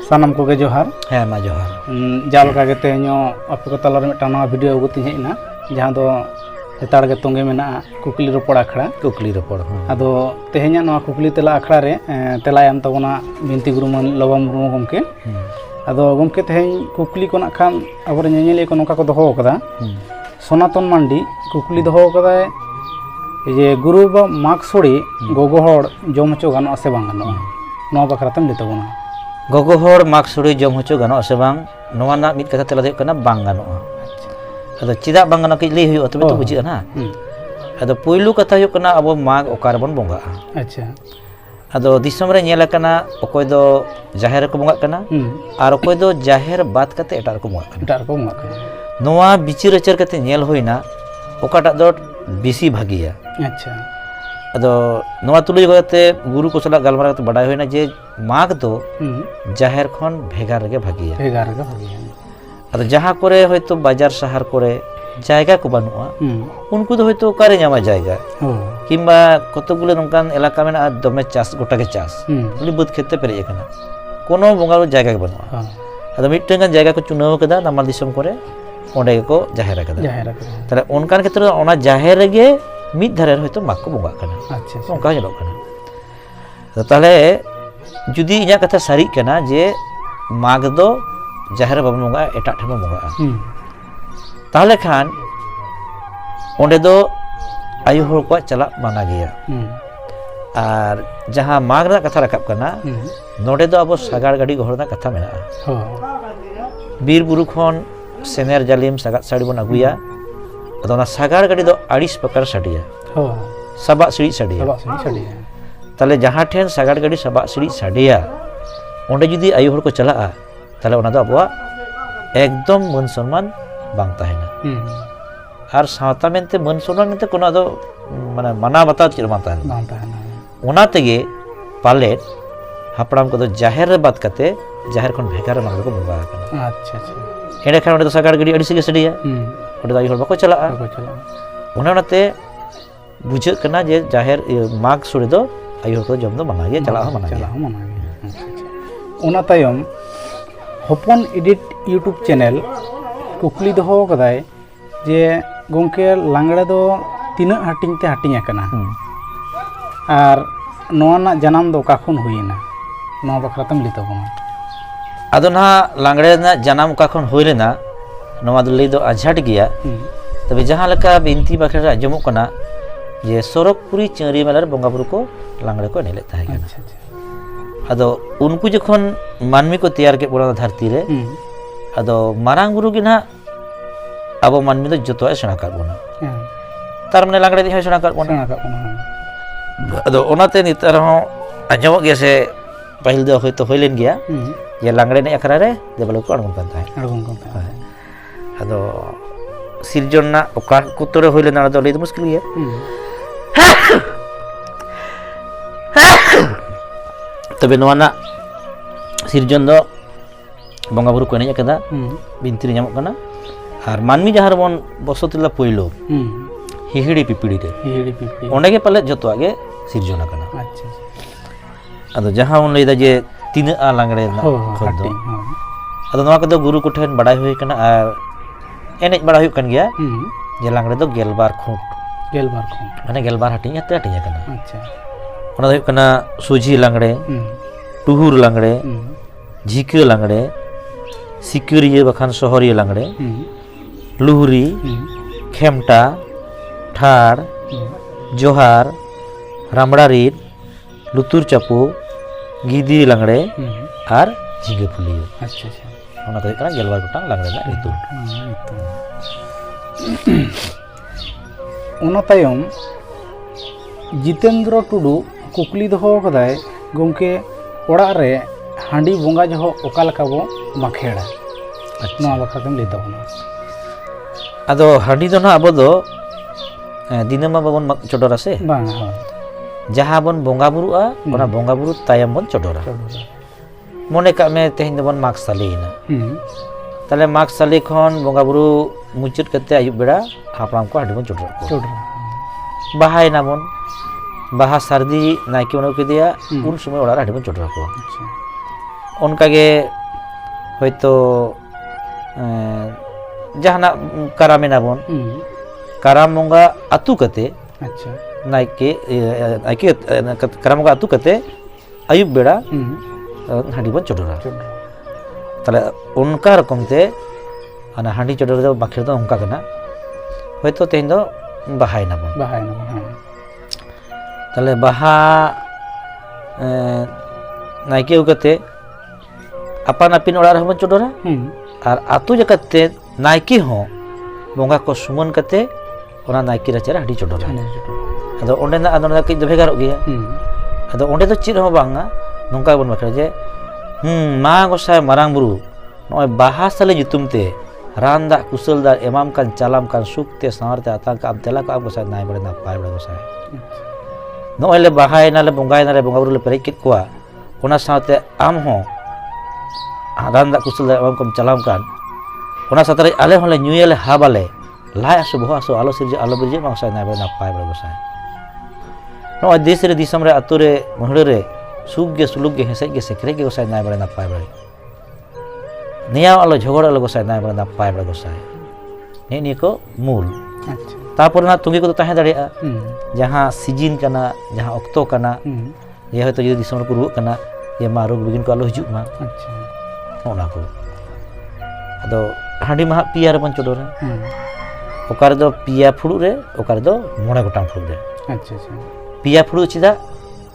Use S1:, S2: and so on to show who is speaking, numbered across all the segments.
S1: सानम को जोहार
S2: हाँ मा जोहार
S1: जहाँ के तेहनो आपे को तलार में नवा वीडियो अगुती हेना जहाँ दो लेताड़ के तोंगे में कुकली रोपड़ आखड़ा अदो तेहना नवा कुकली तेला आखड़ा रे तेला एम तबना बिनती गुरु लबा मुर्मू गमके अदो गमके तेहन कुकली को खान अब ñeñeli को नोका को दोहो कदा सनातन मांडी कुकली दोहो कदा ये गुरु बा माग सोड़ी गोगो हड़ जम हचो गानो से बांग गानो नवा बखरातम ले तबना
S2: गोगो हड़ माग सोड़ी जम हचो गानो से बांग नवा ना मित कथा तेला दे कना बांग गानो अदो चिदा बांग गानो के लई हुयो तबे तो बुझी ना अदो पहिलु कथा हुयो कना अब माग ओकार बन बोंगा
S1: अच्छा
S2: अदो दिसम रे नेला कना ओकोय दो जाहेर को बोंगा कना आर ओकोय दो जाहेर बात कते एटार को बोंगा कना नवा बिचिर अचर कते नेल होइना ओकाटा दो बेसी भागिया
S1: अच्छा
S2: अदो नवा तुलुज गते गुरु को सला गलमारा तो बडाय होइना जे माग दो जाहेर खन भेगार गे भागिया अदो जहां करे होयतो बाजार शहर करे जायगा को बानुआ उनको तो होयतो कारे ᱧᱟᱢᱟ जायगा किंबा कतगुलो नोंकान एलाका मेना दमे चास गोटा के चास उनी बुद खेते पेरे एकना कोनो बंगालो जायगा के बानुआ अदो मिटटेन जायगा को चुनाव कदा नामाल दिसम करे ओंडे को जाहेर कदा ताले ओनकान क्षेत्र ओना जाहेर गे मिद धारे होयतो माग को बोंगा कना अच्छा ओंका जलो कना ताले जुदी इया कथा सारी कना जे माग दो जाहेर बाबन बोंगा एटा ठेबो बोंगा ताहले खान ओंडे दो आयु हर को चला माना गया और जहाँ माग रा कथा रकाब कना नोडे दो अब सागार गाड़ी गहर दा कथा मेना बीर बुरु खन सेनेर जालिम सागार साड़ी बन अगुया अदो ना सागार गाड़ी दो 28 प्रकार साड़िया सबा सिड़ी साड़िया ताले जहाँ ठेन सागार गाड़ी सबा सिड़ी साड़िया ओंडे जुदी आयु हर को चला ताले ओना दो अबवा एकदम मन सम्मान बांग ताहेना और सावता मेनते मन सम्मान मेनते कोनो दो माने माना बता चिर बांग ताहेना ओना तेगे पालेट हापड़ाम को दो जाहेर रे बात कते जाहेर खन भेगार मांग को बंगा कना अच्छा अच्छा एडे खान ओडे दो सागार गड़ी अड़ी सिगे सडिया ओडे आयु हर बाको चला ओनाते बुझे कना जे जाहेर माग सुरे दो आयु हर को जम दो मना गया चला मना गया अच्छा
S1: ओना तायम होपन एडिट यूट्यूब चैनल कुकली दोहो कदाय जे गोंके लांगड़े दो तीना हाटिंग ते हाटिंग आकना और नोना जनाम दो काखुन हुईना नोवा बखरातम लितबना
S2: अदो ना लांगड़े ना जनाम काखुन होइलेना नोवा दो लई दो आझाट गया तबे जहां लका बिनती बखरा आजमो कना जे सरकपुरी चंरी मेलार बंगाबुरु को लांगड़े को नेले ताहे कना अदो उनको जखन मानमी को तैयार के बोला धरती रे अदो मारांग गुरु गिना अब मानमी दो जतो सेना कर बोना तार माने लांगड़े दे सेना कर बोना अदो ओनाते नितर हो अजमो गे से पहिल दो होय तो होइलेन गया ये लांगड़े ने अखरा रे दे बलो को अड़गन कांता है अदो सिरजन ना ओका कुतरे होइलेन ना दो ले मुश्किल गया तबे नवाना सिरजन दो बंगाबुरु को एनेज कदा बिनती ᱧᱟᱢᱚᱜ कना और मानमी जहां बन बसतिला पहिलो हिहिड़ी पिपिड़ी रे ओंडे गे पाले जतो आगे सिरजन कना अच्छा अदो जहां उन लेदा जे तीन आ लांगड़े ना खद दो अदो नवा कदो गुरु को ठेन बडाय होय कना और एनेज बडा हुय कन गया जे लांगड़े दो गेलबार खूंट माने गेलबार हटिंग हते हटिंग कना अच्छा ओना दो कना सुजी लांगड़े टुहुर लांगड़े झिके लांगड़े सिक्योरिये बखान शहरिये लांगड़े लुहरी खेमटा ठाड़ जोहार रामड़ारीर लुतुर चापू गिदी लांगड़े और झिंगे फुलियो अच्छा अच्छा ओना तो कना गेलबार गोटांग लांगड़े ना ऋतु
S1: ओना तायम जितेंद्र टुडू कुकली दोहो कदाय गोंके ओड़ा रे हांडी बोंगा जो ओका लका बो माखेड़ा नोवा बखरातम ले तबना
S2: अदो हांडी दो ना अब दो दिनमा बाबन चोडोरा से
S1: बांग
S2: जहां बन बोंगा बुरुआ ओना बोंगा बुरु तायम बन चोडोरा मने का में तेहिन दबन माग सालेना ताले माग साले खन बोंगा बुरु मुचुत कते आयुब बेड़ा हापराम को हांडी बन चोडोरा बाहाय ना बन बाहा सर्दी नायके उन के दिया उन समय ओड़ा हांडी बन चोडोरा को ᱚᱱᱠᱟᱜᱮ ᱦᱚᱭᱛᱳ ᱡᱟᱦᱟᱱᱟᱜ ᱠᱟᱨᱟᱢᱮᱱᱟ ᱵᱚᱱ ᱠᱟᱨᱟᱢ ᱵᱚᱸᱜᱟ ᱟᱹᱛᱩ ᱠᱟᱛᱮ
S1: ᱟᱪᱪᱷᱟ
S2: नायके करम का आतु कते आयुब बेड़ा हांडी बन चोडरा ताले उनका रकम ते अना हांडी चोडर दो बाखिर दो उनका कना होयतो तेन दो बहाय ना बन ताले बहा नायके उकते अपन अपिन ओड़ा रहबन चोडरा और आतु जकते नायके हो बोंगा को सुमन कते ओना नायके रचरा हांडी चोडरा अदो ओंडे ना अदो ना कई दो भेगार गया अदो ओंडे दो चिर हो बांगा नोंका बन बाखरा जे मा गोसाय मारांग बुरु नय बाहा साले जुतुम ते रांदा कुशलदार एमाम कान चालाम कान सुखते सारते आतां का तेला का गोसाय नाय बड़े ना पाय बड़े गोसाय नय ले बाहाय ना ले बंगाय ना ले बंगा बुरु ले पेरे कित कोआ ओना साथे आम हो रांदा कुशलदार एमाम कान चालाम कान ओना साथे आले होले न्यूयले हाबाले लाय आसो बहो आसो आलो सिरजे आलो बिरजे मा गोसाय नाय बड़े ना पाय बड़े गोसाय नो देश रे दिसम रे अतु रे महड़ रे सुख गे सुलुक गे हेसे गे सेकरे गे गोसाय नाय बड़े ना पाय बड़े निया आलो झगड़ आलो गोसाय नाय बड़े ना पाय बड़े गोसाय ने को मूल अच्छा तापर ना तुंगी को तो ताहे दाड़िया जहां सीजन कना जहां अक्तो कना ये हयतो जदि दिसम रे को रुक कना ये मा रोग बिगिन को आलो हिजुक मा अच्छा ओना को अदो हांडी मा पिया रे बन चोडोरा ओकार दो पिया फुड़ु रे ओकार दो मोणे गोटांग फुड़ु रे अच्छा अच्छा पिया फुड़ु चिदा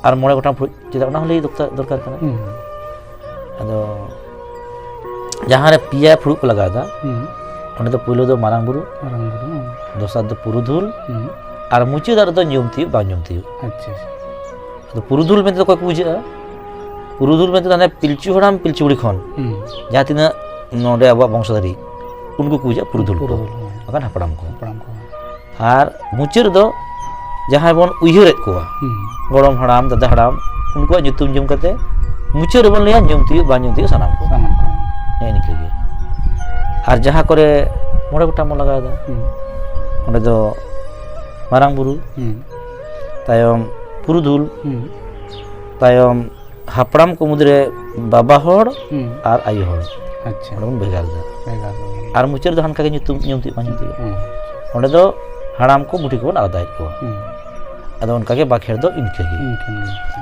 S2: और मोड़े गोटांग फुड़ु चिदा ओना हले दरकार कना अदो जहां रे पिया फुड़ु को लगा दा ओने दो पुइलो दो मारांग बुरु दोसर दो पुरुधुल और मुचाद दो नियमती बा नियमती अच्छा तो पुरुधुल में तो कोई पूजा पुरुधुल में तो ताने पिलचू हराम पिलचू बुड़ी खन जहां तिना नोडे अब वंशधारी उनको पूजा पुरुधुल बागान हपड़ाम को और मुचाद दो जहां बन उयहरेत को गरम हराम दादा हराम उनको जुतुम जम करते मुचाद बन लिया नियमती बा नियमती सानाम को ने निके और जहां करे मोड़े गोटांग लगा दा ओंडे दो मारांग बुरु तायम पुरुधुल तायम हापड़ाम को मुद्रे बाबा होड़ और आयु होड़ अच्छा ओंडे बन भेगार दा और मुचाद दो हनका के जुतुम नियमती बा नियमती ओंडे दो हराम को मुठी को बन आदाय को अदो उनका के बाखेर दो इनके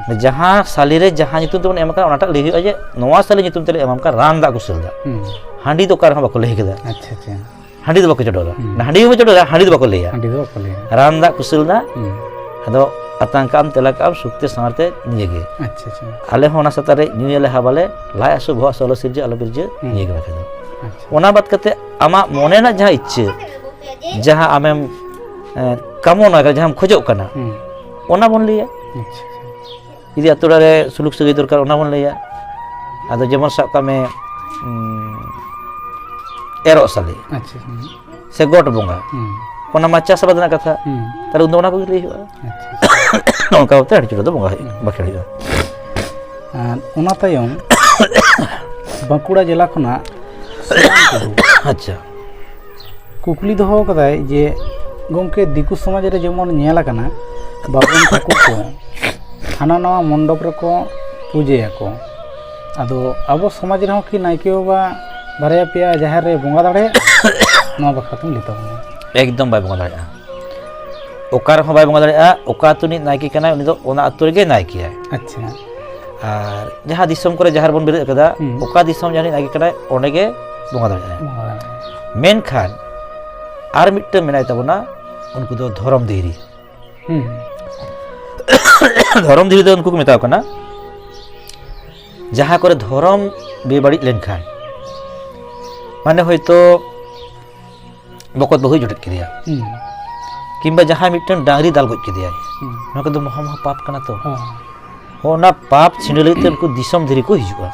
S2: गे जहां साली रे जहां नितुम ते बन एम का ओनाटा लई हुआ जे नवा साली नितुम ते एमम का रान दा कुसल दा हांडी तो कार बको लई केदा अच्छा अच्छा हांडी दो बको चडोरा हांडी हो चडोरा हांडी दो बको लईया रान दा कुसल दा अदो आतंकाम तेलाकाम सुक्ते सारते निये गे अच्छा अच्छा आले होना सतारे न्यूयले हाबाले लाय आसो भो सोलो सिरजे आलो बिरजे निये गे बाखे दो ओना बात कते आमा मोने ना जहां इच्छे जहां आमेम कामो ना जहां खोजो कना ओना बन लिया यदि अतुड़ा रे सुलुक सगै दरकार ओना बन लिया आदो जेमन साब का में एरो साली अच्छा से गोट बोंगा ओना मा चास बदना कथा तार उन ओना को लई हुआ अच्छा ओनका होते हड़ी दो बोंगा बाखेड़ी
S1: ओना तायम बांकुड़ा जिला खना
S2: अच्छा
S1: कुकली दो कदाय जे गमके दिकु समाज रे जेमन नेला कना बाबन को हाना नवा मंडप रको पूजेया को आदो अब समाज रे कि नायके बाबा बारया पिया जहार रे बोंगा दाड़े नवा बखरा तुम लेता
S2: एकदम बाय बोंगा दाड़े ओकार हो बाय बोंगा दाड़े ओका तुनी नायके कना उनी दो ओना अतु रे नायके है अच्छा और जहां दिसम करे जहार बन बिरे कदा ओका दिसम जानि नायके कना ओने गे बोंगा दाड़े मेन खान आर मिट्टे मेनाय तबना उनको दो धर्म देरी धर्म धीरे उनको को मेता कना जहां करे धर्म बेबाड़ी लेनखान माने होयतो बकत बहु जुटत किदिया किंबा जहां मिट्टन डांगरी दाल गज किदिया नका दो महा महा पाप कना तो होना पाप छिंडले ते उनको दिसम धीरे को हिजुआ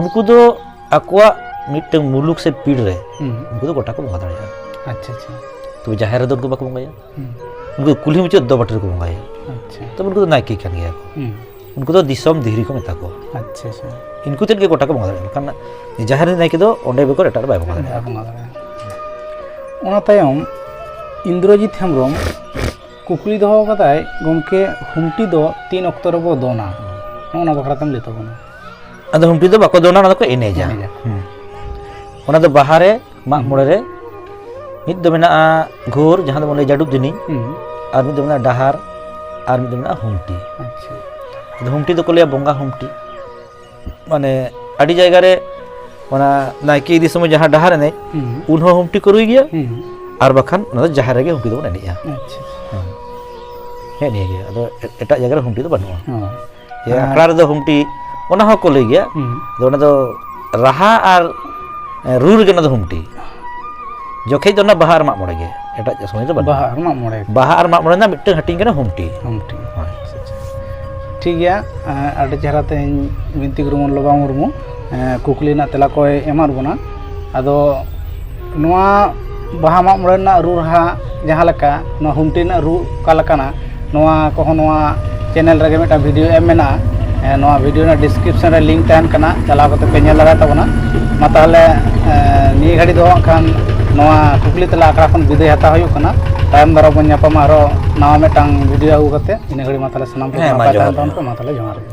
S2: उनको दो अकवा मिट्टन मुलुक से पीड़ रहे उनको तो गोटा को बंगा दाड़िया अच्छा अच्छा तो जहां रे दो उनको बको बंगाया उनको कुल्ही मुचे दो बटर को बंगाया अच्छा तो उनको तो नायके कान गया उनको तो दिसम धीरी को मेता को अच्छा अच्छा इनको तेन के गोटा को बंगा दाड़िया कान जहां रे नायके दो ओंडे बेको एटार बाय बंगा दाड़िया
S1: ओना तायम इंद्रजीत हेमब्रम कुकली दो कदाय गमके हुमटी दो 3 अक्तो रे बो दोना ओना बखरा तम लेतो बना
S2: ᱟᱫᱚ ᱦᱩᱢᱴᱤ ᱫᱚ ᱵᱟᱠᱚ ᱫᱚᱱᱟ, ᱚᱱᱟ ᱫᱚᱠᱚ ᱮᱱᱮᱡᱟ᱾ ᱚᱱᱟ ᱫᱚ ᱵᱟᱦᱟ ᱨᱮ ᱢᱟᱜ ᱢᱚᱬᱮ ᱨᱮ ᱢᱤᱫ ᱫᱚ ᱢᱮᱱᱟᱜᱼᱟ ᱜᱷᱳᱨ, ᱡᱟᱦᱟᱸ ᱫᱚ ᱵᱚᱱ ᱞᱟᱹᱭᱟ ᱡᱟᱹᱰᱩᱵ ᱫᱤᱱᱤ, ᱟᱨ ᱢᱤᱫ ᱫᱚ ᱢᱮᱱᱟᱜᱼᱟ ᱰᱟᱦᱟᱨ, ᱟᱨ ᱢᱤᱫ ᱫᱚ ᱢᱮᱱᱟᱜᱼᱟ ᱦᱩᱢᱴᱤ᱾ ᱟᱫᱚ ᱦᱩᱢᱴᱤ ᱫᱚᱠᱚ ᱞᱟᱹᱭᱟ ᱵᱚᱸᱜᱟ ᱦᱩᱢᱴᱤ, ᱢᱟᱱᱮ ᱟᱹᱰᱤ ᱡᱟᱭᱜᱟ ᱨᱮ ᱚᱱᱟ ᱱᱟᱭᱠᱮ ᱤᱫᱤ ᱥᱚᱢᱚᱭ ᱡᱟᱦᱟᱸ ᱰᱟᱦᱟᱨ ᱮᱱᱮᱡ ᱩᱱ ᱦᱚᱸ ᱦᱩᱢᱴᱤ ᱠᱚ ᱨᱩᱭ ᱜᱮᱭᱟ, ᱟᱨ ᱵᱟᱠᱷᱟᱱ ᱚᱱᱟ ᱫᱚ ᱡᱟᱦᱮᱨ ᱨᱮᱜᱮ ᱦᱩᱢᱴᱤ ᱫᱚᱵᱚᱱ ᱮᱱᱮᱡᱼᱟ᱾ ᱦᱮᱸ ᱱᱤᱭᱟᱹ ᱜᱮ, ᱟᱫᱚ ᱮᱴᱟᱜ ᱡᱟᱭᱜᱟ ᱨᱮ ᱦᱩᱢᱴᱤ ᱫᱚ ᱵᱟᱹᱱᱩᱜᱼᱟ᱾ ᱟᱠᱷᱲᱟ ᱨᱮᱫᱚ ᱦᱩᱢᱴᱤ ᱚᱱᱟ ᱦᱚᱸᱠᱚ ᱞᱟᱹᱭ ᱜᱮᱭᱟ, ᱟᱫᱚ ᱚᱱᱟ ᱫᱚ ᱨᱟᱦᱟ ᱟᱨ ᱨᱩ ᱨᱮᱜᱮ ᱚᱱᱟ ᱫᱚ ᱦᱩᱢᱴᱤ, ᱡᱚᱠᱷᱮᱡ ᱫᱚ ᱚᱱᱟ ᱵᱟᱦᱟ ᱟᱨ ᱢᱟᱜ ᱢᱚᱬᱮ ᱜᱮ, ᱮᱴᱟᱜ ᱥᱚᱢᱚᱭ ᱫᱚ
S1: ᱵᱟᱦᱟ ᱟᱨ ᱢᱟᱜ ᱢᱚᱬᱮ,
S2: ᱵᱟᱦᱟ ᱟᱨ ᱢᱟᱜ ᱢᱚᱬᱮ ᱨᱮᱱᱟᱜ ᱢᱤᱫᱴᱟᱝ ᱦᱟᱹᱴᱤᱧ ᱠᱟᱱᱟ ᱦᱩᱢᱴᱤ᱾
S1: ᱴᱷᱤᱠ ᱜᱮᱭᱟ, ᱟᱹᱰᱤ ᱪᱮᱦᱨᱟ ᱛᱮᱦᱮᱧ ᱵᱤᱱᱛᱤ ᱜᱩᱨᱩ ᱞᱚᱵᱟ ᱢᱩᱨᱢᱩ ᱠᱩᱠᱞᱤ ᱨᱮᱱᱟᱜ ᱛᱮᱞᱟ ᱠᱚᱭ ᱮᱢᱟᱫ ᱵᱚᱱᱟ᱾ ᱟᱫᱚ ᱱᱚᱣᱟ ᱵᱟᱦᱟ ᱢᱟᱜ ᱢᱚᱬᱮ ᱨᱮᱱᱟᱜ ᱨᱩ ᱨᱟᱦᱟ ᱡᱟᱦᱟᱸ ᱞᱮᱠᱟ, ᱱᱚᱣᱟ ᱦᱩᱢᱴᱤ ᱨᱮᱱᱟᱜ ᱨᱩ ᱚᱠᱟ ᱞᱮᱠᱟᱱᱟ, ᱱᱚᱣᱟ ᱠᱚᱦᱚᱸ ᱱᱚᱣᱟ ᱪᱮᱱᱮᱞ ᱨᱮᱜᱮ ᱢᱤᱫᱴᱟᱝ ᱵᱷᱤᱰᱤᱭᱳ ᱮᱢ ᱢᱮᱱᱟᱜᱼᱟ᱾ ᱱᱚᱣᱟ ᱵᱷᱤᱰᱤᱭᱳ ᱨᱮᱱᱟᱜ ᱰᱤᱥᱠᱨᱤᱯᱥᱚᱱ ᱨᱮ ᱞᱤᱝᱠ ᱛᱟᱦᱮᱱ ᱠᱟᱱᱟ, ᱪᱟᱞᱟᱣ ᱠᱟᱛᱮ ᱯᱮ ᱧᱮᱞ ᱫᱟᱲᱮᱭᱟ ᱛᱟᱵᱚᱱᱟ᱾ ᱢᱟ ᱛᱟᱦᱚᱞᱮ ᱱᱤᱭᱟᱹ ᱜᱷᱟᱹᱲᱤ ᱫᱚ ᱦᱟᱸᱜ ᱠᱷᱟᱱ ᱱᱚᱣᱟ ᱠᱩᱠᱞᱤ ᱛᱮᱞᱟ ᱟᱠᱷᱲᱟ ᱠᱷᱚᱱ ᱵᱤᱫᱟᱹᱭ ᱦᱟᱛᱟᱣ ᱦᱩᱭᱩᱜ ᱠᱟᱱᱟ᱾ ᱛᱟᱭᱚᱢ ᱫᱟᱨᱟᱢ ᱵᱚᱱ ᱧᱟᱯᱟᱢᱟ ᱟᱨᱚ ᱱᱟᱣᱟ ᱢᱤᱫᱴᱟᱝ ᱵᱷᱤᱰᱤᱭᱳ ᱟᱹᱜᱩ ᱠᱟᱛᱮ᱾ ᱤᱱᱟᱹ ᱜᱷᱟᱹᱲᱤ ᱢᱟ ᱛᱟᱦᱚᱞᱮ ᱥᱟᱱᱟᱢ ᱠᱚ ᱱᱟᱯᱟᱭ ᱛᱟᱦᱮᱱ ᱛᱟᱵᱚᱱ ᱯᱮ, ᱢᱟ ᱛᱟᱦᱚᱞᱮ ᱡᱚᱦᱟᱨ ᱜᱮ᱾